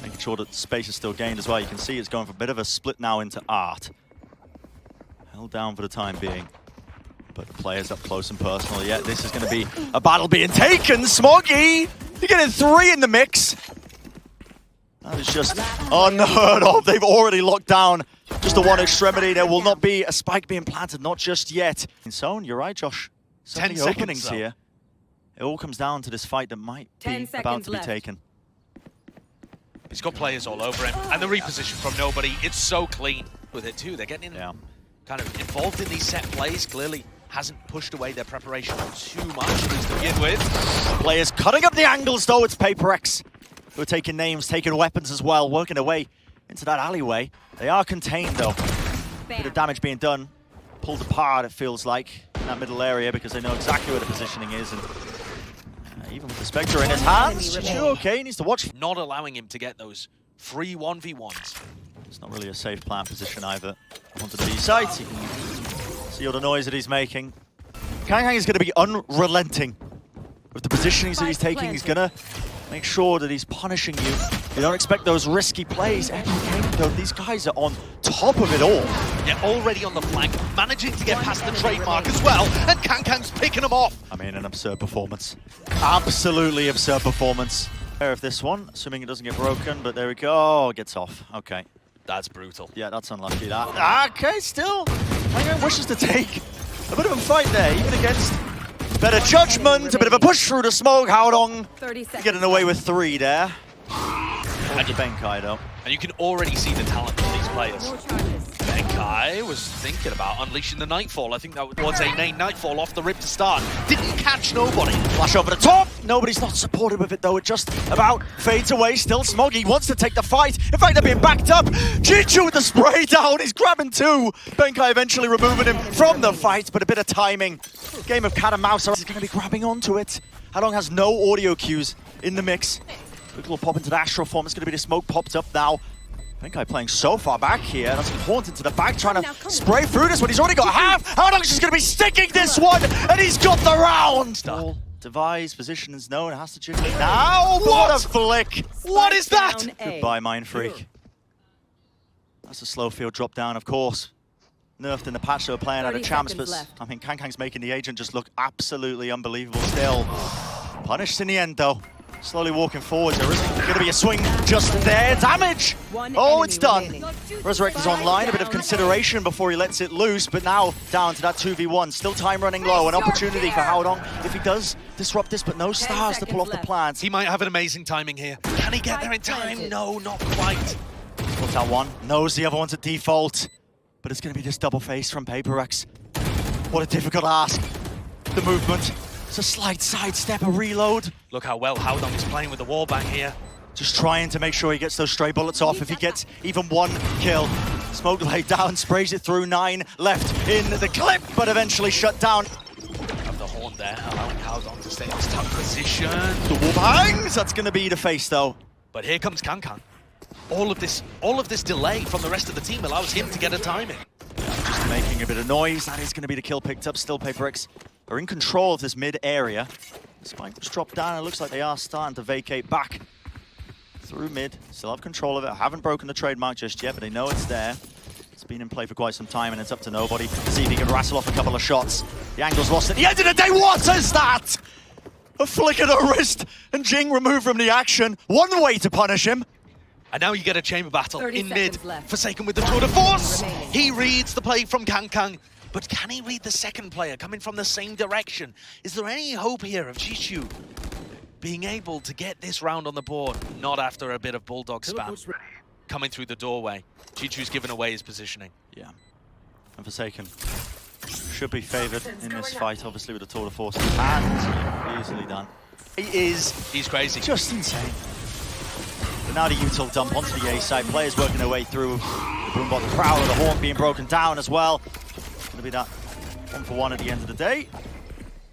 Making sure that space is still gained as well. You can see it's going for a bit of a split now into Art. Held down for the time being. But the players up close and personal. Yeah, this is going to be a battle being taken. Smoggy! You're getting 3 in the mix. That is just unheard of. They've already locked down just the one extremity. There will not be a spike being planted, not just yet. So, you're right, Josh. So many openings here. It all comes down to this fight that might be about to be taken. He's got players all over him, and the reposition from nobody. It's so clean with it too. They're getting kind of involved in these set plays. Clearly hasn't pushed away their preparation too much, at least to begin with. Players cutting up the angles though. It's Paper X who are taking names, taking weapons as well, working their way into that alleyway. They are contained though. Bit of damage being done. Pulled apart, it feels like, in that middle area because they know exactly where the positioning is. And even with the Spectre in his hands, CHICHOO, okay, needs to watch. Not allowing him to get those free 1v1s. It's not really a safe plant position either. Onto the B site, you can see all the noise that he's making. CHICHOO is going to be unrelenting with the positionings that he's taking. He's going to make sure that he's punishing you. You don't expect those risky plays. Though these guys are on top of it all. Yeah, already on the flank, managing to get past the trademark as well, and CHICHOO's picking them off. I mean, an absurd performance. Absolutely absurd performance. Aware of this one, assuming it doesn't get broken, but there we go. Oh, it gets off. Okay. That's brutal. Yeah, that's unlucky. That. Okay, still. CHICHOO wishes to take a bit of a fight there, even against better judgment. A bit of a push through the smoke. Haodong getting away with 3 there. And Benkai though. And you can already see the talent of these players. Benkai was thinking about unleashing the Nightfall. I think that was a Nightfall off the rip to start. Didn't catch nobody. Flash over the top. Nobody's not supportive of it though. It just about fades away. Still Smoggy wants to take the fight. In fact, they're being backed up. CHICHOO with the spray down. He's grabbing 2. Benkai eventually removing him from the fight, but a bit of timing. Game of cat and mouse. He's going to be grabbing onto it. Haodong has no audio cues in the mix. Quick little pop into the Astral form. It's going to be the smoke popped up now. Benkai playing so far back here. That's important to the back, trying to spray through this one. He's already got half. Haodong's just going to be sticking this one, and he's got the round. Device, position is known. It has to chip it now. What a flick. What is that? Goodbye, mindfreak. That's a slow field drop down, of course. Nerfed in the patch they were playing out of champs, but I mean, CHICHOO's making the agent just look absolutely unbelievable still. Punished in the end, though. Slowly walking forward. There isn't going to be a swing just there. Damage! Oh, it's done. Resurrect is online. A bit of consideration before he lets it loose, but now down to that 2v1. Still time running low. An opportunity for Haodong if he does disrupt this, but no stars to pull off the plans. He might have an amazing timing here. Can he get there in time? No, not quite. Puts out one. Knows the other one's at default. But it's going to be this double face from Paper X. What a difficult ask. The movement. It's a slight sidestep, a reload. Look how well Haodong is playing with the wallbang here. Just trying to make sure he gets those stray bullets off. If he gets even 1 kill. Smoke laid down, sprays it through. 9 left in the clip, but eventually shut down. Have the horn there, allowing Haodong to stay in this tough position. The wallbangs! That's going to be the face, though. But here comes CHICHOO. All of this delay from the rest of the team allows him to get a timing. Just making a bit of noise. That is going to be the kill picked up. Still, Paper X are in control of this mid area. The spike was dropped down. It looks like they are starting to vacate back through mid. Still have control of it. Haven't broken the trademark just yet, but they know it's there. It's been in play for quite some time, and it's up to nobody. See if he can rattle off a couple of shots. The angle's lost at the end of the day. What is that? A flick of the wrist, and Jinggg removed from the action. One way to punish him. And now you get a chamber battle in mid. Forsaken with the tour de force. He reads the play from CHICHOO. But can he read the second player coming from the same direction? Is there any hope here of CHICHOO being able to get this round on the board? Not after a bit of bulldog spam coming through the doorway. CHICHOO's given away his positioning. Yeah, and Forsaken should be favored in this fight, obviously with the tour de force in hand. Easily done. He's crazy. Just insane. But now the util dump onto the A side. Players working their way through. The Boombot, the Prowler, the Horn being broken down as well. Going to be that 1-for-1 at the end of the day.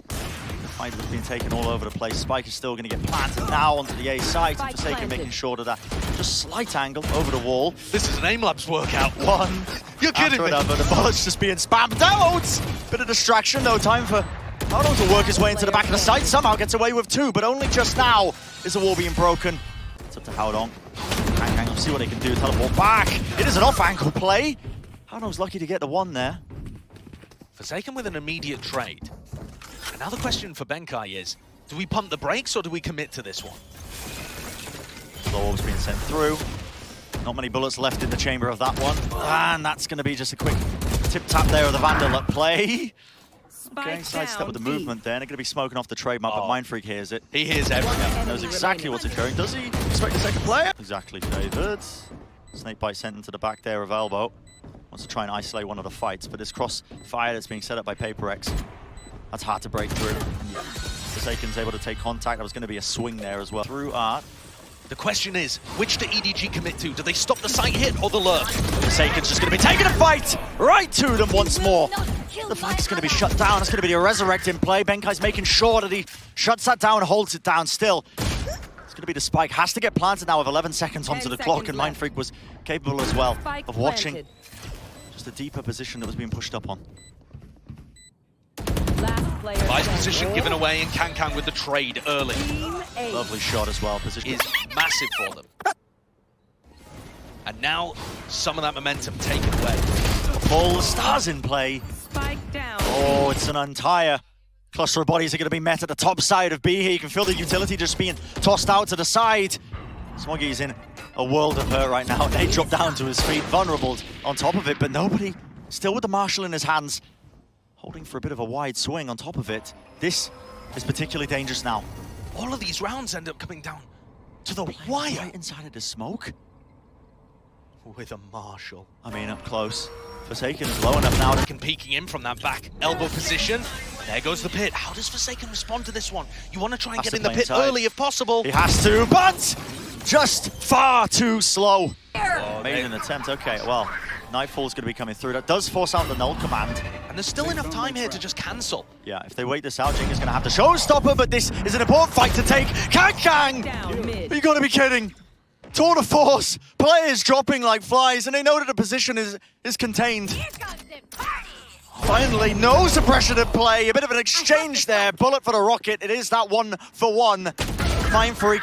The fight was being taken all over the place. Spike is still going to get planted now onto the A side. And Forsaken making sure that just slight angle over the wall. This is an aim-lapse workout. One You're kidding after me. another. The bullets just being spammed out. Bit of distraction. No time for Haodong to work his way into the back of the site. Somehow gets away with 2, but only just now is the wall being broken. It's up to Haodong. We'll see what they can do. Teleport back. It is an off-ankle play. Haodong's lucky to get the one there. Forsaken with an immediate trade. And now the question for Benkai is, do we pump the brakes or do we commit to this one? Slow orb's being sent through. Not many bullets left in the chamber of that one. And that's going to be just a quick tip-tap there of the Vandal at play. Okay, sidestep with the movement there. They're going to be smoking off the trade map, but mindfreak hears it. He hears everything. He knows exactly what's occurring. Does he expect the second player? Exactly favored. Snakebite sent into the back there of Elbow. Wants to try and isolate one of the fights, but this crossfire that's being set up by Paper X, that's hard to break through. Forsaken's able to take contact. That was going to be a swing there as well. Through Art. The question is, which do EDG commit to? Do they stop the sight hit or the lurk? Forsaken's just going to be taking a fight right to them once more. The flank's going to be shut down. It's going to be the resurrect in play. Benkai's making sure that he shuts that down, holds it down still. It's going to be the spike. Has to get planted now with 11 seconds onto the clock, and mindfreak was capable as well of watching just a deeper position that was being pushed up on. Vice position given away, and CHICHOO with the trade early. Lovely shot as well. Position is massive for them. And now some of that momentum taken away. Full stars in play. Spike down. Oh, it's an entire cluster of bodies are going to be met at the top side of B here. You can feel the utility just being tossed out to the side. Smoggy's in a world of hurt right now. They drop down to his feet, vulnerable on top of it, but nobody still with the Marshal in his hands, holding for a bit of a wide swing on top of it. This is particularly dangerous now. All of these rounds end up coming down to the wire. Right inside of the smoke. With a Marshal. I mean, up close. Forsaken is low enough now. Can peeking in from that back elbow position. There goes the pit. How does Forsaken respond to this one? You want to try and get in the pit early if possible. He has to, but just far too slow. Oh, made an attempt. Okay, well, Nightfall's going to be coming through. That does force out the null command. And there's still enough time here to just cancel. Yeah, if they wait this out, Jinggg is going to have the showstopper, but this is an important fight to take. CHICHOO! Are you going to be kidding? Tour de force, players dropping like flies, and they know that the position is contained. Finally, no suppression at play. A bit of an exchange there. Bullet for the rocket. It is that 1-for-1. mindfreak.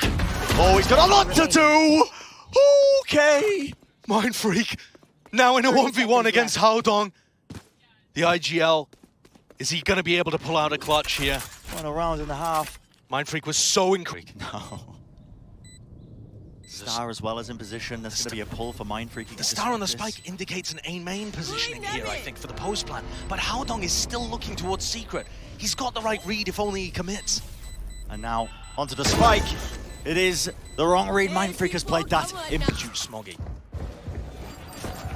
Oh, he's got a lot to do. Okay. mindfreak now in a 1v1 against Haodong. The IGL, is he going to be able to pull out a clutch here? 1 round and a half. mindfreak was so increased. No. Star as well as in position. There's going to be a pull for mindfreak. The star on the spike indicates an A-main positioning here, I think, for the post plan. But Haodong is still looking towards Secret. He's got the right read if only he commits. And now onto the spike. It is the wrong read. mindfreak has played that. Smoggy.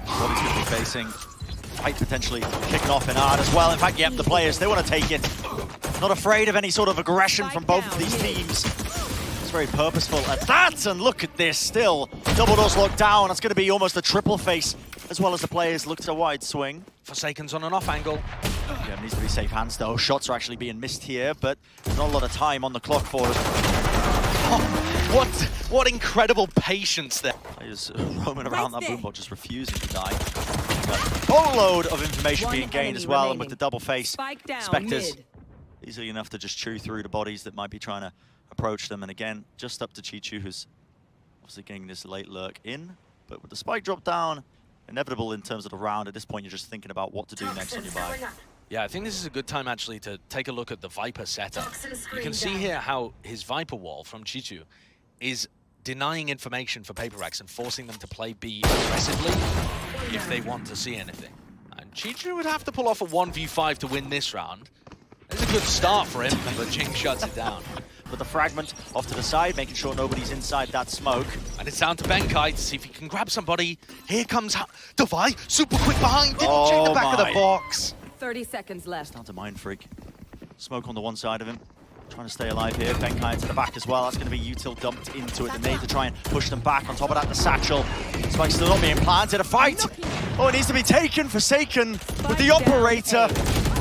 What he's going to be facing. Fight potentially kicking off in hard as well. In fact, yep, the players, they want to take it. Not afraid of any sort of aggression from both of these teams. Very purposeful at that, and look at this still. Double doors locked down. That's going to be almost a triple face, as well as the players look to a wide swing. Forsaken's on an off angle. Yeah, needs to be safe hands though. Shots are actually being missed here, but not a lot of time on the clock for us. Oh, what incredible patience there. Players roaming around that boombot, just refusing to die. But a whole load of information being gained as well, and with the double face, Spectres easily enough to just chew through the bodies that might be trying to approach them. And again, just up to CHICHOO, who's obviously getting this late lurk in, but with the spike drop down, inevitable in terms of the round. At this point, you're just thinking about what to do next on your buy. Yeah, I think this is a good time actually to take a look at the Viper setup. You can see here how his Viper wall from CHICHOO is denying information for Paper X and forcing them to play B aggressively if they want to see anything. And CHICHOO would have to pull off a 1v5 to win this round. It's a good start for him, but Jinggg shuts it down. With the fragment off to the side, making sure nobody's inside that smoke. And it's down to Benkai to see if he can grab somebody. Here comes Devi, super quick behind, didn't check the back of the box. 30 seconds left. It's down to mindfreak. Smoke on the one side of him. Trying to stay alive here. Benkai into the back as well. That's going to be util dumped into it. The nade to try and push them back. On top of that, the satchel. Spike's still not being planted. A fight. Oh, it needs to be taken. Forsaken with the operator.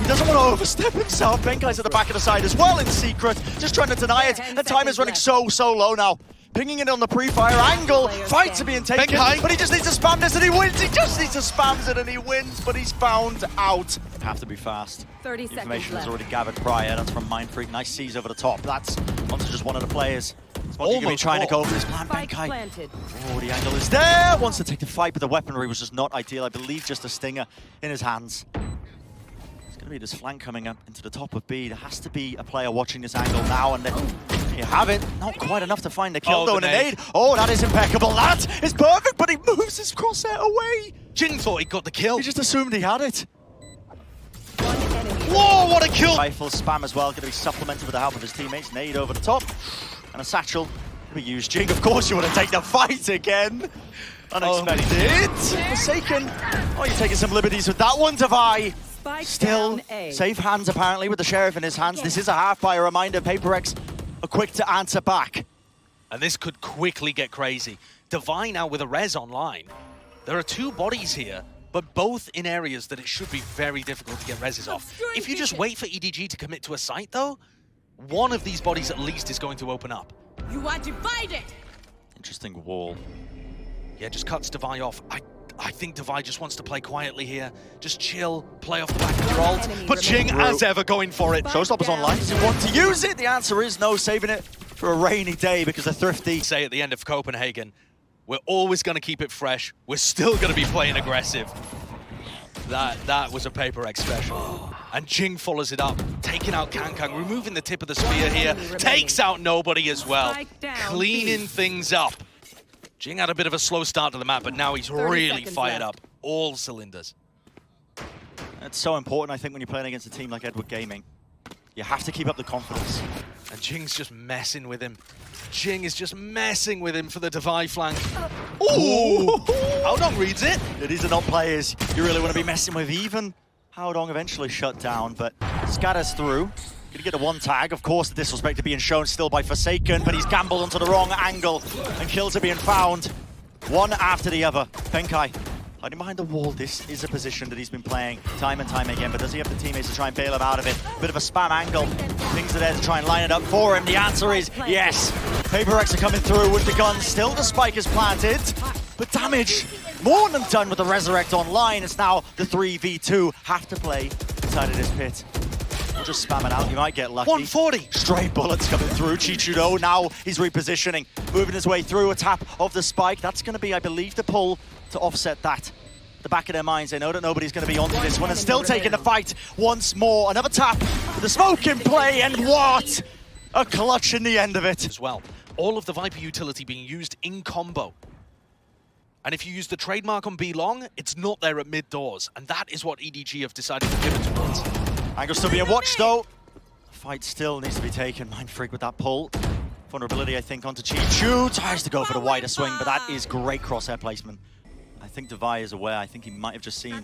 He doesn't want to overstep himself. Benkai's at the back of the side as well in secret. Just trying to deny it. The time is running so low now. Pinging it on the pre-fire angle. Fights are being taken. Benkai. But he just needs to spam this and he wins. He just needs to spam it and he wins. But he's found out. Have to be fast. 30 seconds Information left. is already gathered prior. That's from mindfreak. Nice C's over the top. That's onto just one of the players. Smoggy gonna be trying to go for this plan. Spike Benkai. planted. Oh, the angle is there. Wants to take the fight, but the weaponry was just not ideal. I believe just a stinger in his hands. It's going to be this flank coming up into the top of B. There has to be a player watching this angle now, and then you have it. Not quite enough to find the kill, though, and a nade. Oh, that is impeccable. That is perfect, but he moves his crosshair away. Jinggg thought he got the kill. He just assumed he had it. One enemy. Whoa, what a kill! Rifle spam as well, going to be supplemented with the help of his teammates. Nade over the top, and a satchel. Going to be used. Jinggg, of course you want to take the fight again. Unexpected. Forsaken. Oh, you're taking some liberties with that one, Devi. Spike Still down A. safe hands apparently with the Sheriff in his hands. This is a half by a reminder. PaperX are quick to answer back. And this could quickly get crazy. Devi now with a res online. There are two bodies here, but both in areas that it should be very difficult to get reses off. If you just wait for EDG to commit to a site though, one of these bodies at least is going to open up. You are divided! Interesting wall. Yeah, just cuts Devi off. I think Devi just wants to play quietly here. Just chill, play off the back of your ult. But Jinggg, as ever, going for it. Showstoppers online. Does he want to use it? The answer is no, saving it for a rainy day because they're thrifty. Say at the end of Copenhagen, we're always going to keep it fresh. We're still going to be playing aggressive. That was a PaperX special. And Jinggg follows it up, taking out CHICHOO, removing the tip of the spear here. Takes out nobody as well. Cleaning things up. Jinggg had a bit of a slow start to the map, but now he's really fired up. All cylinders. It's so important, I think, when you're playing against a team like Edward Gaming. You have to keep up the confidence. And Jingg's just messing with him. Jinggg is just messing with him for the Devi flank. Ooh! Haodong reads it. These are not players you really want to be messing with. Even Haodong eventually shut down, but scatters through. Gonna get a one tag. Of course, the disrespect are being shown still by Forsaken, but he's gambled onto the wrong angle, and kills are being found. One after the other. Benkai hiding behind the wall. This is a position that he's been playing time and time again, but does he have the teammates to try and bail him out of it? Bit of a spam angle. Things are there to try and line it up for him. The answer is yes. PaperX are coming through with the guns. Still the spike is planted, but damage more than done with the Resurrect online. It's now the 3v2. Have to play inside of this pit. We'll just spam it out. You might get lucky. 140. Stray bullets coming through. CHICHOO now he's repositioning, moving his way through a tap of the spike. That's going to be, I believe, the pull to offset that. The back of their minds, they know that nobody's going to be onto this one, and still taking the fight once more. Another tap with the smoke in play, and what a clutch in the end of it as well. All of the Viper utility being used in combo. And if you use the trademark on B long, it's not there at mid doors, and that is what EDG have decided to pivot towards. Angle still being watched though. Fight still needs to be taken. Mindfreak with that pull. Vulnerability, I think, onto CHICHOO. Tries to go for the wider swing, but that is great crosshair placement. I think Devi is aware. I think he might have just seen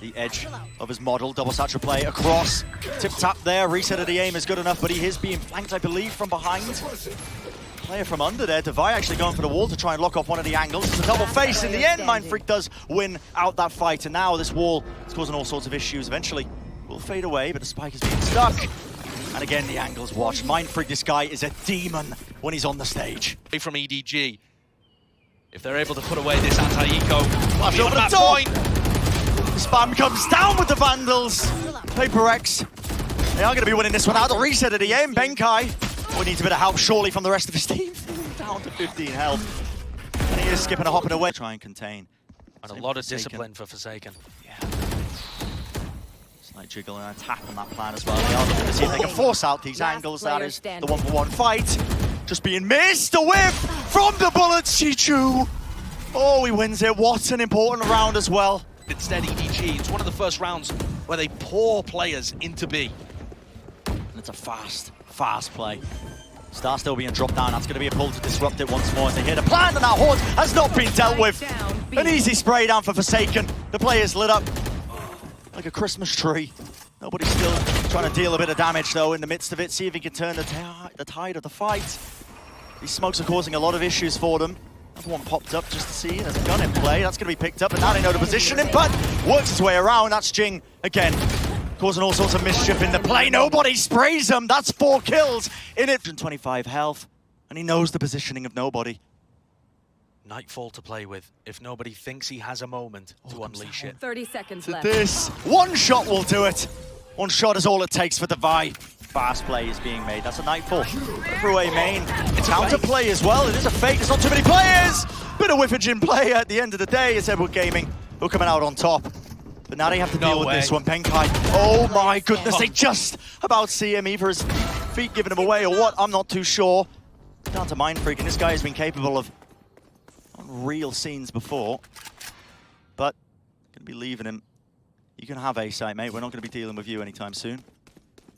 the edge of his model. Double satchel play across. Tip tap there. Reset of the aim is good enough, but he is being flanked, I believe, from behind. Player from under there. Devi actually going for the wall to try and lock off one of the angles. It's a double face in the end. Mindfreak does win out that fight, and now this wall is causing all sorts of issues. Eventually will fade away, but the spike is being stuck. And again, the angles watch. Mindfreak, this guy is a demon when he's on the stage. From EDG, if they're able to put away this anti-eco, Flash over the top. Spam comes down with the Vandals. PaperX, they are going to be winning this one out. The reset at the end. Benkai, who needs a bit of help surely from the rest of his team. Down to 15 health. And he is skipping and hopping away. Try and contain. And a lot of discipline for Forsaken. Yeah. Slight jiggle and a tap on that plan as well. They are looking to see if they can force out these angles. That is the one-for-one fight. Just being missed. The whip from the bullets. CHICHOO. Oh, he wins it. What an important round as well. Instead, EDG, it's one of the first rounds where they pour players into B. And it's a fast play. Star still being dropped down. That's going to be a pull to disrupt it once more as they hit a plan, and that horde has not been dealt with. An easy spray down for Forsaken. The player's lit up like a Christmas tree. Nobody's still trying to deal a bit of damage though in the midst of it. See if he can turn the tide of the fight. These smokes are causing a lot of issues for them. Another one popped up just to see. There's a gun in play. That's going to be picked up, and now they know the positioning, but works his way around. That's Jinggg again, causing all sorts of mischief in the play. Nobody sprays him. That's 4 kills in it. 125 health, and he knows the positioning of nobody. Nightfall to play with if nobody thinks he has a moment to unleash it. 30 seconds To left. this, one shot will do it. One shot is all it takes for Devi. fast play is being made. That's a Nightfall through a main. It's counterplay as well. It is a fake. There's not too many players. Bit of whiffage in play at the end of the day. It's ZmjjKK who are coming out on top. But now they have to deal with this one. Benkai. Oh my goodness. They just about see him. Either his feet giving him away or what. I'm not too sure. Down to mindfreak. And this guy has been capable of unreal scenes before. But going to be leaving him. You can have A-site, mate. We're not going to be dealing with you anytime soon.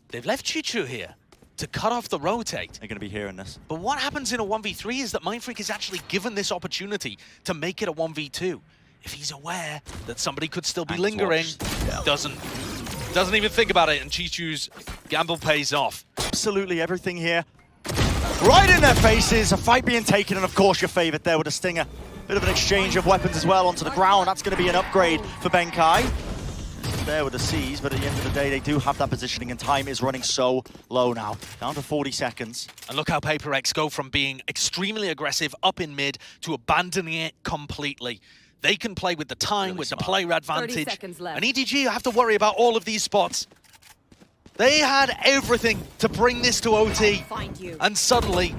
They've left CHICHOO here to cut off the rotate. They're going to be hearing this. But what happens in a 1v3 is that mindfreak is actually given this opportunity to make it a 1v2. If he's aware that somebody could still be lingering, doesn't even think about it, and CHICHOO's gamble pays off. Absolutely everything here. Right in their faces, a fight being taken, and of course your favorite there with a stinger. Bit of an exchange of weapons as well onto the ground. That's going to be an upgrade for Benkai. There with the C's, but at the end of the day, they do have that positioning, and time is running so low now. Down to 40 seconds. And look how PaperX go from being extremely aggressive up in mid to abandoning it completely. They can play with the time, really with smart. The player advantage. 30 seconds left. And EDG have to worry about all of these spots. They had everything to bring this to OT, and suddenly,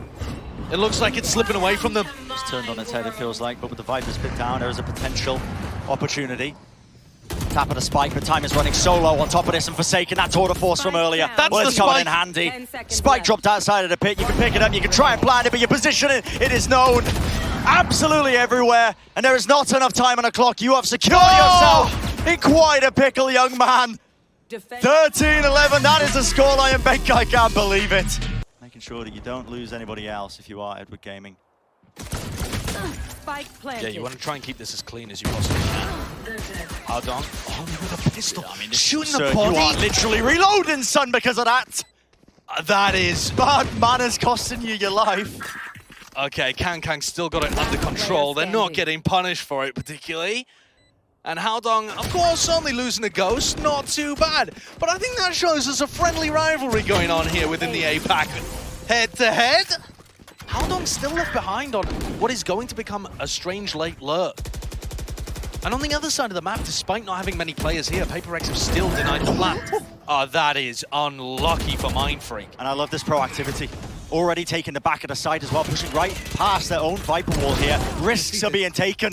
it looks like it's slipping away from them. Just turned on its head, it feels like, but with the Viper's bit down, there is a potential opportunity. Tap of the spike, but time is running so low on top of this, and Forsaken, that tour de force from earlier. Well, it's coming in handy. Spike dropped outside of the pit, you can pick it up, you can try and blind it, but your position, it is known absolutely everywhere, and there is not enough time on the clock. You have secured yourself in quite a pickle, young man. 13-11, that is the scoreline, and Benkai can't believe it. Making sure that you don't lose anybody else if you are Edward Gaming. Yeah, you want to try and keep this as clean as you possibly can. Haodong, oh, with a pistol, shooting the body. You are literally reloading, son, because of that. That is bad manners costing you your life. Okay, CHICHOO still got it under control. They're not getting punished for it particularly. And Haodong, of course, only losing a ghost, not too bad. But I think that shows us a friendly rivalry going on here within the APAC. Head-to-head, Haodong still left behind on what is going to become a strange late lurk. And on the other side of the map, despite not having many players here, PaperX have still denied the plant. That is unlucky for mindfreak. And I love this proactivity. Already taking the back of the side as well, pushing right past their own Viper wall here. Risks are being taken.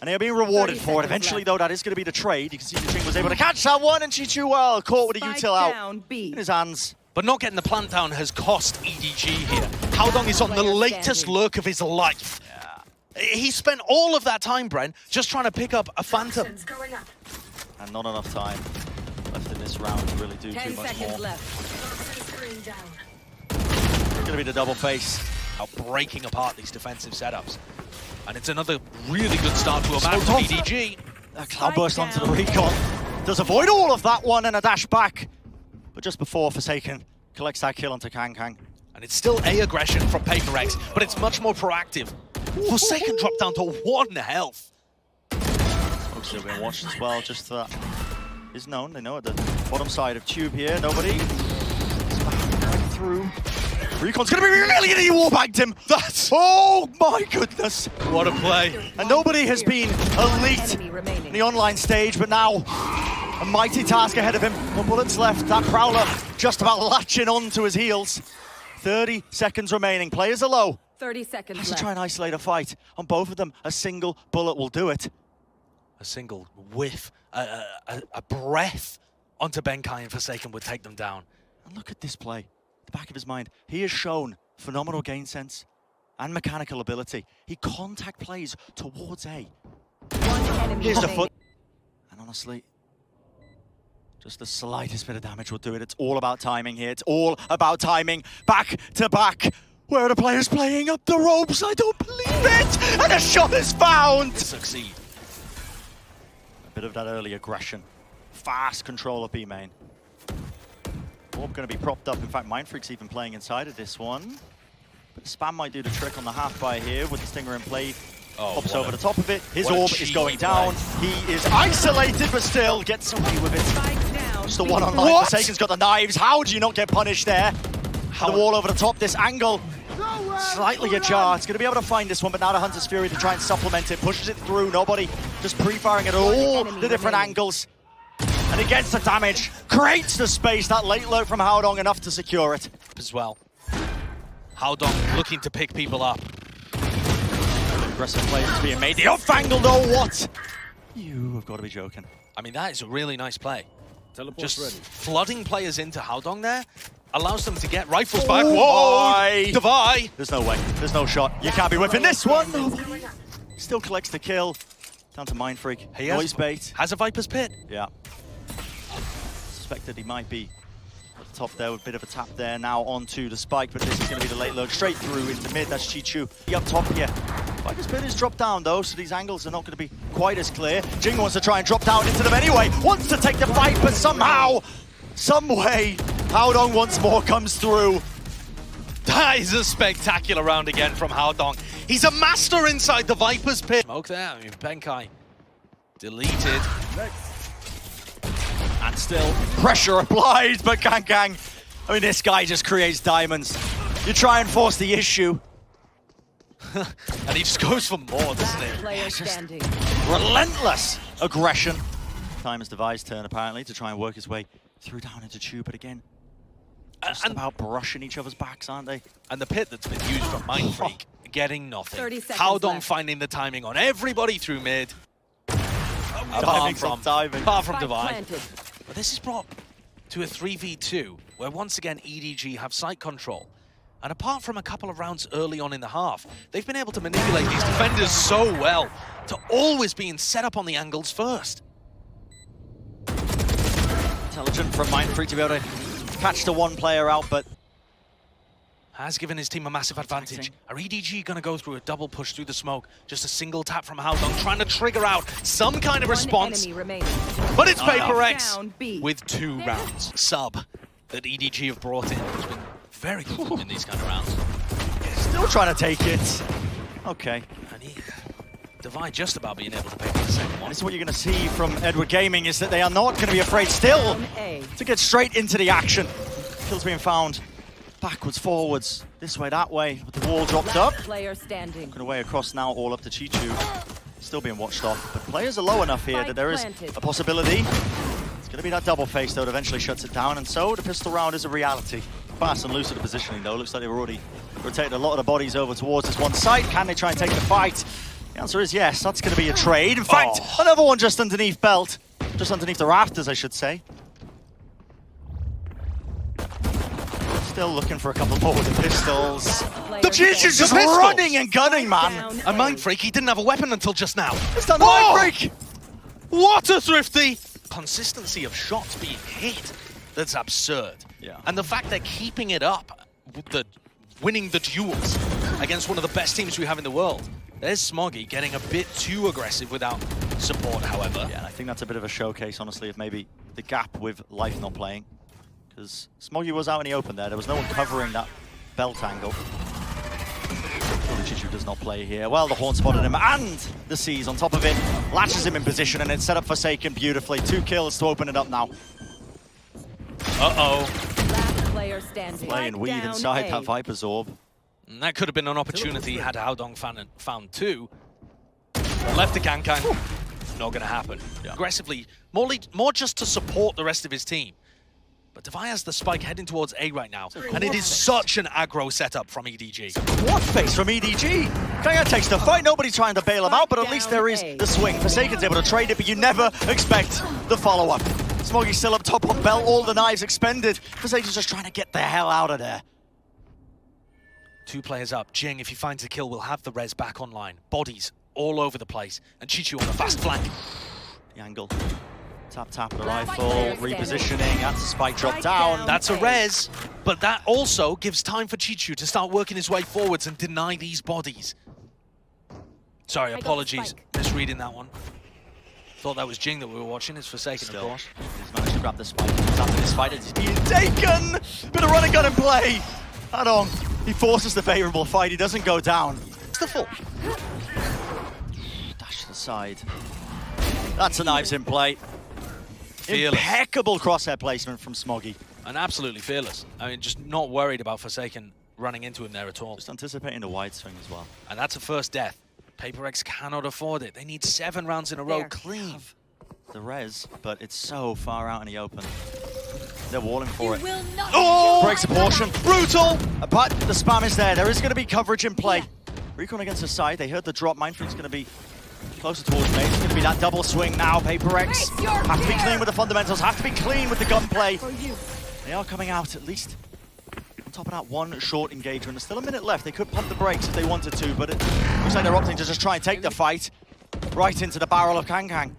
And they're being rewarded for it. Eventually, though, that is going to be the trade. You can see Jinggg was able to catch that one, and CHICHOO, well, caught with a util out in his hands. But not getting the plant down has cost EDG here. Haodong is on the latest lurk of his life. He spent all of that time, Bren, just trying to pick up a Phantom. And not enough time left in this round to really do too much more. It's going to be the double face. Now breaking apart these defensive setups. And it's another really good start to a match for EDG. That cloudburst onto the recon. Does avoid all of that one and a dash back. But just before Forsaken collects that kill onto CHICHOO. And it's still A aggression from PaperX, but it's much more proactive. Forsaken dropped down to 1 health. Smog's still being watched as well, just that is known. They know at the bottom side of Tube here, nobody. It's right through. Recon's gonna be really good, he wallbanged him! That's, oh my goodness! What a play. And nobody has been elite in the online stage, but now a mighty task ahead of him. No bullets left, that Prowler just about latching on to his heels. 30 seconds remaining, players are low. 30 seconds Has left. to try and isolate a fight. On both of them, a single bullet will do it. A single whiff, a breath onto Benkai and Forsaken would take them down. And look at this play. The back of his mind. He has shown phenomenal game sense and mechanical ability. He contact plays towards A. Here's the foot. And honestly, just the slightest bit of damage will do it. It's all about timing here. It's all about timing. Back to back. Where are the players playing up the ropes? I don't believe it! And a shot is found! Succeed. A bit of that early aggression. Fast control of B main. Orb going to be propped up. In fact, mindfreak's even playing inside of this one. But Spam might do the trick on the half-buy here with the stinger in play. Pops over the top of it. His orb is going down. He is isolated, but still gets away with it. Just the one on line. Forsaken's got the knives. How do you not get punished there? The wall over the top, this angle. Slightly ajar. It's going to be able to find this one, but now the Hunter's Fury to try and supplement it. Pushes it through. Nobody just pre-firing at all the different angles. And he gets the damage, creates the space, that late lurk from Haodong enough to secure it. As well. Haodong looking to pick people up. Aggressive play is being made. The off angle though, what? You have got to be joking. I mean, that is a really nice play. Teleport's Just ready. flooding players into Haodong there allows them to get rifles back. Whoa! Divide! There's no way. There's no shot. You can't be whipping this one. Still collects the kill. Down to mindfreak. He Noise bait. has a Viper's Pit. Yeah. Suspected he might be at the top there with a bit of a tap there. Now onto the spike, but this is going to be the late lurk straight through into mid. That's CHICHOO. He up top here. Viper's Pit is dropped down though, so these angles are not going to be quite as clear. Jinggg wants to try and drop down into them anyway. Wants to take the fight, but somehow, some way, Haodong once more comes through. That is a spectacular round again from Haodong. He's a master inside the Viper's Pit. Smoke there, I mean, Benkai deleted. And still pressure applied, but CHICHOO, I mean, this guy just creates diamonds. You try and force the issue. And he just goes for more, doesn't he? Player standing. Relentless aggression. Time is Devi's turn, apparently, to try and work his way through down into Chew, but again, just about brushing each other's backs, aren't they? And the pit that's been used from mindfreak, getting nothing. 30 seconds Haodong left. finding the timing on everybody through mid. Timing's not timing. Apart from Spike Devi. planted. But this is brought to a 3v2, where once again EDG have site control. And apart from a couple of rounds early on in the half, they've been able to manipulate these defenders so well to always being set up on the angles first. Intelligent from mindfreak to be able to catch the one player out, but Has given his team a massive advantage. Are EDG going to go through a double push through the smoke? Just a single tap from Haodong, trying to trigger out some kind of response. One enemy remaining. But it's Paper X Down B. with 2 rounds. Sub that EDG have brought in has been very good in these kind of rounds. still trying to take it. Okay. And Devi just about being able to pick up the second one. This is what you're going to see from Edward Gaming, is that they are not going to be afraid still Down A. to get straight into the action. Kills being found backwards, forwards, this way, that way, with the wall dropped up. Player standing. Going away across now, all up to CHICHOO. Still being watched off, but players are low enough here that there is a possibility. It's going to be that double face though that eventually shuts it down, and so the pistol round is a reality. Fast and loose at the positioning though. Looks like they've already rotated a lot of the bodies over towards this one side. Can they try and take the fight? The answer is yes. That's going to be a trade. In fact, another one just underneath belt. Just underneath the rafters, I should say. Still looking for a couple more with the pistols. The CHICHOO's just pistols. running and gunning, man. And mindfreak, he didn't have a weapon until just now. It's done mindfreak. What a thrifty! Consistency of shots being hit, that's absurd. Yeah. And the fact they're keeping it up, winning the duels against one of the best teams we have in the world. There's Smoggy getting a bit too aggressive without support, however. Yeah, I think that's a bit of a showcase, honestly, of maybe the gap with Life not playing. Because Smoggy was out in the open there. There was no one covering that belt angle. CHICHOO does not play here. Well, the Horn spotted him, and the C's on top of it. Latches him in position, and it's set up Forsaken beautifully. 2 kills to open it up now. Uh-oh. Last player standing. Playing weave Down inside A. that Viper's orb. And that could have been an opportunity had Haodong found 2. Left to CHICHOO. Not going to happen. Yeah. Aggressively, more just to support the rest of his team. But Devi has the spike heading towards A right now, and it is such an aggro setup from EDG. What face from EDG? CHICHOO takes the fight. Nobody's trying to bail him out, but at least there is the swing. Forsaken's able to trade it, but you never expect the follow-up. Smoggy's still up top on belt, all the knives expended. Forsaken's just trying to get the hell out of there. 2 players up. Jinggg, if he finds a kill, will have the res back online. Bodies all over the place, and CHICHOO on the fast flank. The angle. Tap of the rifle, repositioning, that's a spike drop down. That's a res, but that also gives time for CHICHOO to start working his way forwards and deny these bodies. Sorry, apologies, misreading that one. Thought that was Jinggg that we were watching. It's Forsaken, of course. He's managed to grab the spike. He's after this fight, it's being taken! Bit of running gun in play. Haodong, he forces the favorable fight, he doesn't go down. It's the full. Dash to the side. That's the knives in play. Fearless. Impeccable crosshair placement from Smoggy. And absolutely fearless. I mean, just not worried about Forsaken running into him there at all. Just anticipating the wide swing as well. And that's a first death. Paper X cannot afford it. They need 7 rounds in a row clean. the res, but it's so far out in the open. They're walling for it. Oh! Breaks a portion. Brutal! But the spam is there. There is going to be coverage in play. Recon against the side. They heard the drop. mindfreak's going to be closer towards me. It's going to be that double swing now. Paper X have to be clean with the fundamentals. Have to be clean with the gunplay. They are coming out at least on top of that one short engagement. There's still a minute left. They could pump the brakes if they wanted to, but it looks like they're opting to just try and take the fight right into the barrel of KangKang.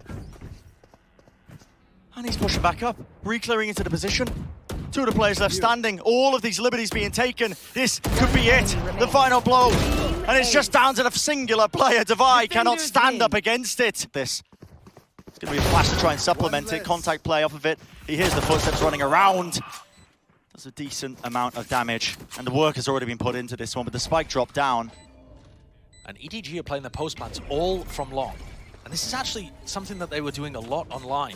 And he's pushing back up, re-clearing into the position. Two of the players left standing. All of these liberties being taken. This could be it, the final blow. And it's just down to the singular player. Divide cannot stand up against it. It's going to be a flash to try and supplement it. Contact play off of it. He hears the footsteps running around. Does a decent amount of damage. And the work has already been put into this one, but the spike dropped down. And EDG are playing their postmans all from long. And this is actually something that they were doing a lot online.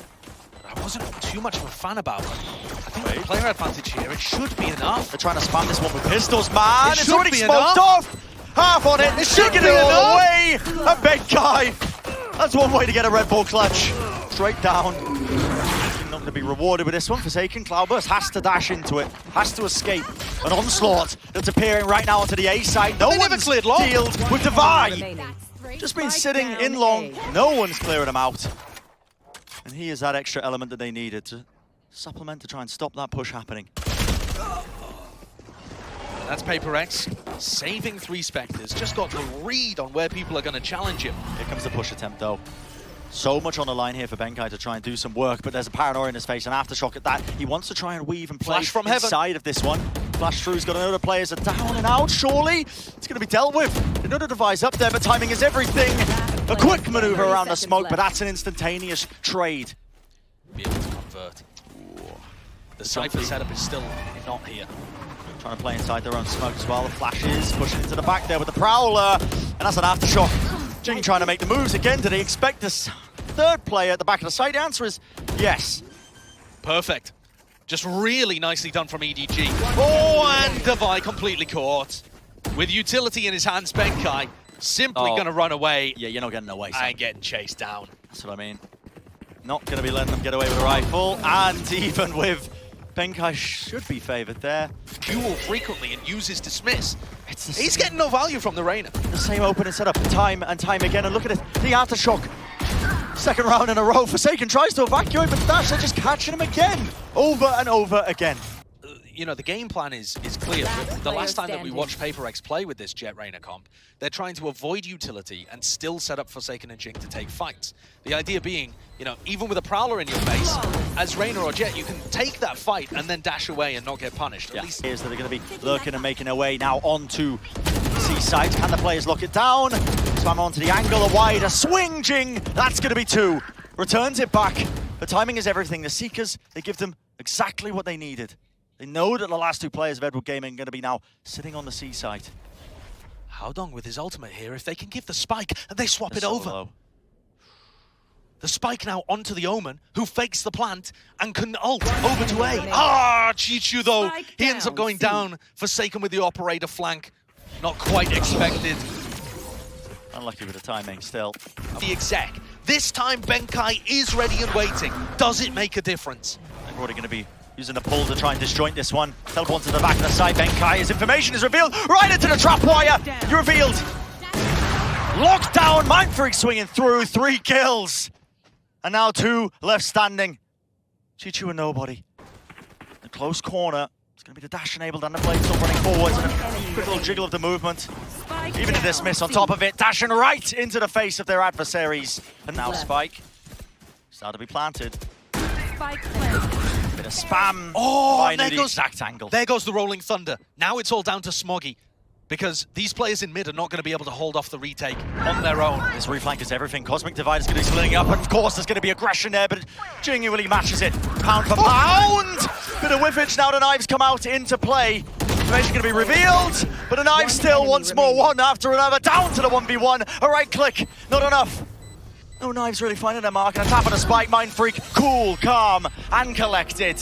But I wasn't too much of a fan about it. I think the player advantage here, it should be enough. They're trying to spam this one with pistols, man. It's should already be smoked enough. off. Half on it. It should get it all the way. A Benkai. That's one way to get a Red Bull clutch. Straight down. Not going to be rewarded with this one. Forsaken. Cloudburst has to dash into it. Has to escape. An onslaught that's appearing right now onto the A side. No one's cleared long. dealed with Divide. Remaining. Just been sitting in long. No one's clearing him out. And he is that extra element that they needed to supplement to try and stop that push happening. That's Paper X saving 3 Spectres. Just got the read on where people are going to challenge him. Here comes the push attempt though. So much on the line here for Benkai to try and do some work, but there's a paranoia in his face, an aftershock at that. He wants to try and weave and play Flash from heaven. inside of this one. Flash through's got another players are down and out, surely. It's going to be dealt with. Another device up there, but timing is everything. A quick maneuver around the smoke, but that's an instantaneous trade. Be able to convert. The Cypher setup is still not here. Trying to play inside their own smoke as well. The flashes pushing into the back there with the Prowler, and that's an aftershock. Jinggg trying to make the moves again. Did he expect this third player at the back of the site? The answer is yes. Perfect. Just really nicely done from EDG. Oh, and Divide completely caught. With utility in his hands, Benkai simply going to run away. Yeah, you're not getting away. And getting chased down. That's what I mean. Not going to be letting them get away with a rifle, and even with Benkai should be favoured there. Duel frequently and uses dismiss. He's same, getting no value from the Reyna. the same opening setup time and time again, and look at it, the aftershock. Second round in a row. Forsaken tries to evacuate, but Dash are just catching him again, over and over again. You know, the game plan is clear. The last time that we watched Paper X play with this Jet Reyna comp, they're trying to avoid utility and still set up Forsaken and Jinggg to take fights. The idea being, you know, even with a Prowler in your face, as Reyna or Jet, you can take that fight and then dash away and not get punished. At least Players that are going to be lurking and making their way now onto C side. Can the players lock it down? Spam onto the angle, a wider swing, Jinggg. That's going to be 2. Returns it back. The timing is everything. The Seekers, they give them exactly what they needed. They know that the last 2 players of Edward Gaming are going to be now sitting on the C side. Haodong with his ultimate here, if they can give the spike and they swap it over. Low. The spike now onto the Omen, who fakes the plant and can ult over to A. Ah, CHICHOO though, he ends up going down, Forsaken with the operator flank. Not quite expected. Unlucky with the timing still. The exec. This time Benkai is ready and waiting. Does it make a difference? They're already going to be using the pull to try and disjoint this one. Teleport to the back of the side. Benkai, his information is revealed right into the trap wire. You're revealed. Locked down. mindfreak swinging through. 3 kills. And now 2 left standing. CHICHOO and nobody. The close corner. It's going to be the dash enabled and the blade still running forwards. And a quick little jiggle of the movement. Even a dismiss on top of it. Dashing right into the face of their adversaries. And now Spike. Start to be planted. Spike Bit of spam. Oh, Finding there the goes, exact angle. there goes the Rolling Thunder. Now it's all down to Smoggy, because these players in mid are not going to be able to hold off the retake on their own. This reflank is everything. Cosmic Divide is going to be splitting up, and of course there's going to be aggression there, but genuinely matches it. Pound for pound! Bit of whiffage, now the knives come out into play. Information going to be revealed, but the knives still once more, one after another, down to the 1v1. A right click, not enough. No knives really finding their mark, and a tap on a spike. mindfreak, cool, calm, and collected.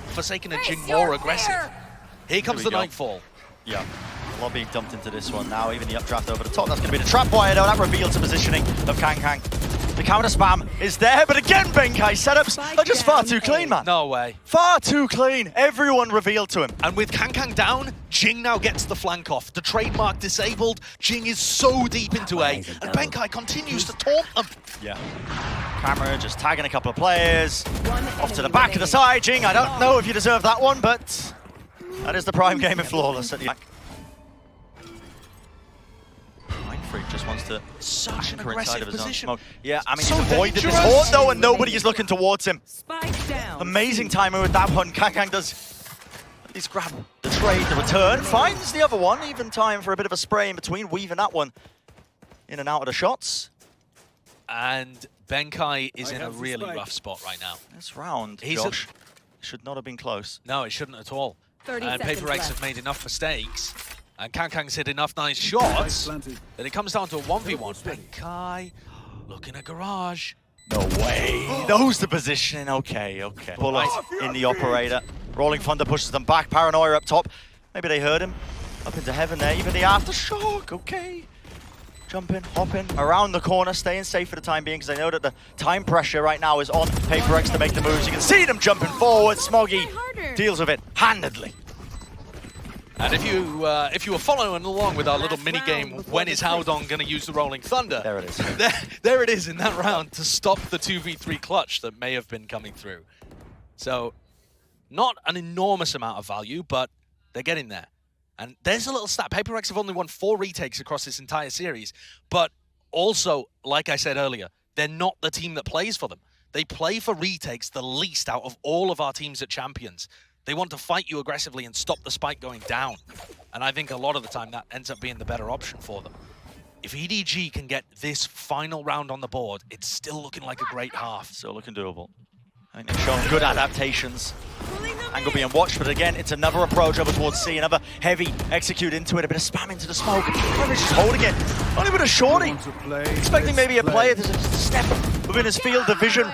Forsaken and Jinggg more aggressive. Here comes the Nightfall. Yeah, a lot being dumped into this one now, even the updraft over the top. That's going to be the trap wire though, that reveals the positioning of KangKang. The counter spam is there, but again, Benkai setups are just far too clean, man. No way. Far too clean. Everyone revealed to him. And with CHICHOO down, Jinggg now gets the flank off. The trademark disabled. Jinggg is so deep into A, and Benkai continues to taunt them. Yeah. Camera just tagging a couple of players. Off to the back of the side, Jinggg. I don't know if you deserve that one, but that is the prime game of Flawless at the back. Mindfreak just wants to Such an anchor inside aggressive of his own position. smoke. Yeah, I mean, So he's avoided this dangerous. horde though, and nobody is looking towards him. Spike down. Amazing timing with that one. CHICHOO does at least grab the trade, the return, finds the other one. Even time for a bit of a spray in between, weaving that one in and out of the shots. And Benkai is in a really rough spot right now. This round, He's Josh, should not have been close. No, it shouldn't at all. 30 And seconds Paper X left. have made enough mistakes. And CHICHOO's hit enough nice shots that it comes down to a 1v1. Benkai looking at Garage. No way. He knows the position. Okay. Bullet in the operator. Rolling Thunder pushes them back. Paranoia up top. Maybe they heard him. Up into heaven there. Even the aftershock. Okay. Jumping, hopping around the corner, staying safe for the time being because I know that the time pressure right now is on Paper X to make the moves. You can see them jumping forward. Smoggy deals with it handedly. And if you were following along with our little mini game, when is Haodong going to use the Rolling Thunder? There it is. There it is in that round to stop the 2v3 clutch that may have been coming through. So, not an enormous amount of value, but they're getting there. And there's a little stat. Paper X have only won 4 retakes across this entire series, but also, like I said earlier, they're not the team that plays for them. They play for retakes the least out of all of our teams at Champions. They want to fight you aggressively and stop the spike going down. And I think a lot of the time that ends up being the better option for them. If EDG can get this final round on the board, it's still looking like a great half. Still looking doable. I think they've shown good adaptations. Angle being watched, but again, it's another approach over towards C, another heavy execute into it, a bit of spam into the smoke. Average is holding it. Only with a shorty. Expecting maybe a player to step within his field of vision.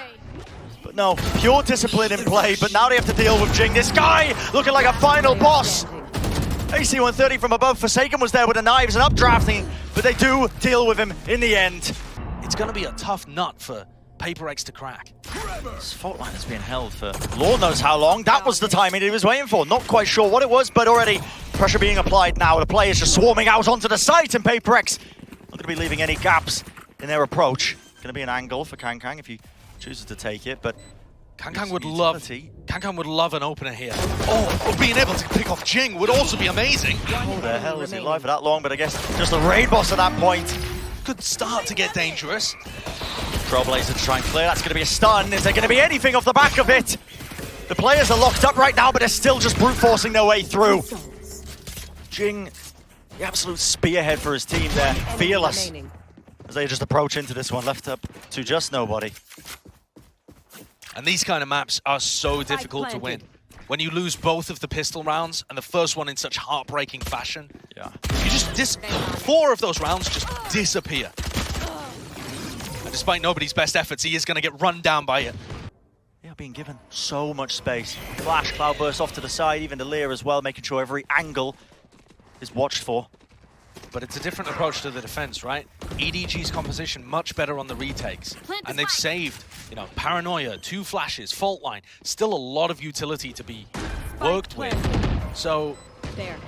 But no, pure discipline in play, but now they have to deal with Jinggg. This guy looking like a final boss. AC 130 from above. Forsaken was there with the knives and updrafting, but they do deal with him in the end. It's going to be a tough nut for Paper X to crack. This fault line has been held for Lord knows how long. That was the timing he was waiting for. Not quite sure what it was, but already pressure being applied now. The players just swarming out onto the site, and Paper X not going to be leaving any gaps in their approach. Going to be an angle for CHICHOO if he chooses to take it, but CHICHOO would love an opener here. Oh, being able to pick off Jinggg would also be amazing. How the hell is he alive for that long? But I guess just a raid boss at that point. Could start to get dangerous. Trailblazer to try and clear. That's going to be a stun. Is there going to be anything off the back of it? The players are locked up right now, but they're still just brute forcing their way through. Jinggg, the absolute spearhead for his team there. Fearless as they just approach into this one, left up to just nobody. And these kind of maps are so difficult to win. When you lose both of the pistol rounds, and the first one in such heartbreaking fashion, you just 4 of those rounds just disappear. And despite nobody's best efforts, he is going to get run down by it. They are being given so much space. Flash, Cloudburst off to the side, even the Lear as well, making sure every angle is watched for. But it's a different approach to the defense, right? EDG's composition much better on the retakes. And they've saved, you know, Paranoia, 2 flashes, fault line. Still a lot of utility to be worked with. So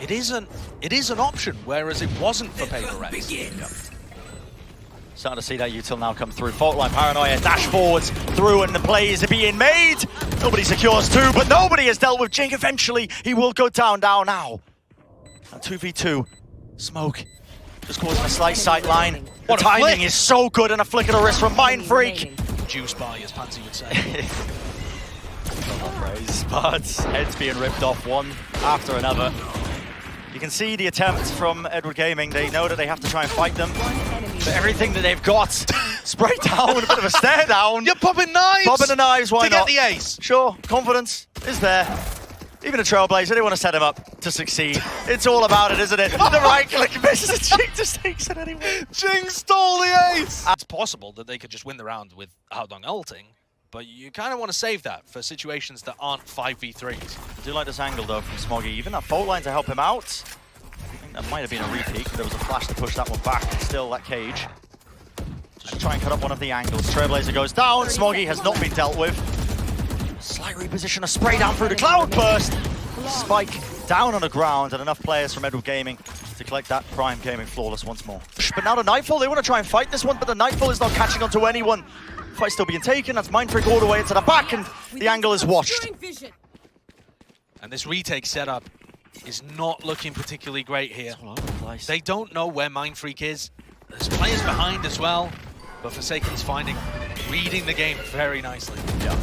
it is an option, whereas it wasn't for Paper X. Starting to see that util now come through. Fault line, Paranoia, dash forwards through, and the plays are being made. Nobody secures 2, but nobody has dealt with Jinggg. Eventually, he will go down now. And 2v2. Smoke just causing a slight sight line. The timing is so good, and a flick of the wrist from mindfreak. Juice bar, as Pansy would say. Praise, but heads being ripped off one after another. You can see the attempt from Edward Gaming. They know that they have to try and fight them. But everything that they've got, spray down, a bit of a stare down. You're popping knives! Popping the knives, why not? To get the ace. Sure, confidence is there. Even a Trailblazer, they want to set him up to succeed. It's all about it, isn't it? The right click misses, Jinggg just takes it anyway. Jinggg stole the ace! It's possible that they could just win the round with Haodong ulting, but you kind of want to save that for situations that aren't 5v3s. I do like this angle though from Smoggy. Even that fault line to help him out. I think that might have been a repeat. There was a flash to push that one back. Still, that cage just try and cut up one of the angles. Trailblazer goes down. Smoggy has not been dealt with. Slight reposition, a spray down through the Cloudburst. Spike down on the ground, and enough players from Edward Gaming to collect that Prime Gaming flawless once more. But now the Nightfall, they want to try and fight this one, but the Nightfall is not catching on to anyone. Fight still being taken. That's mindfreak all the way into the back, and the angle is watched. And this retake setup is not looking particularly great here. They don't know where mindfreak is. There's players behind as well, but Forsaken's reading the game very nicely. Yeah,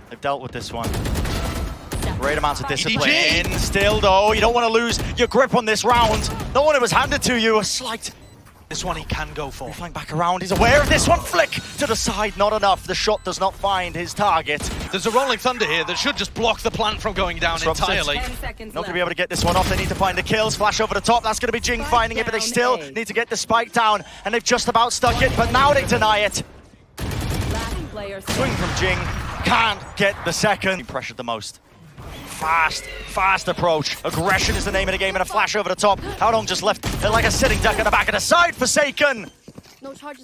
they've dealt with this one. Great amounts of discipline. ZmjjKK. Still though, you don't want to lose your grip on this round. The one it was handed to you, a slight. This one he can go for. Flying back around, he's aware of this one. Flick to the side, not enough. The shot does not find his target. There's a Rolling Thunder here that should just block the plant from going down entirely. Not going to be able to get this one off. They need to find the kills. Flash over the top. That's going to be Jinggg finding it, but they still need to get the spike down. And they've just about stuck it, but now they deny it. Swing from Jinggg. Can't get the second. He pressured the most. Fast approach. Aggression is the name of the game, and a flash over the top. Haodong just left like a sitting duck at the back of the side. Forsaken.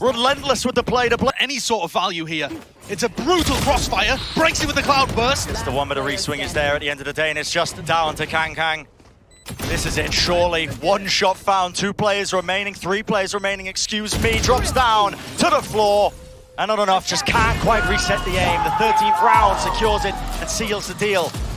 Relentless with the play. Any sort of value here. It's a brutal crossfire. Breaks it with the Cloudburst. It's the one, but the re-swing is there at the end of the day, and it's just down to CHICHOO. This is it, surely. One shot found, 2 players remaining, 3 players remaining, excuse me. Drops down to the floor. And not enough, just can't quite reset the aim. The 13th round secures it and seals the deal.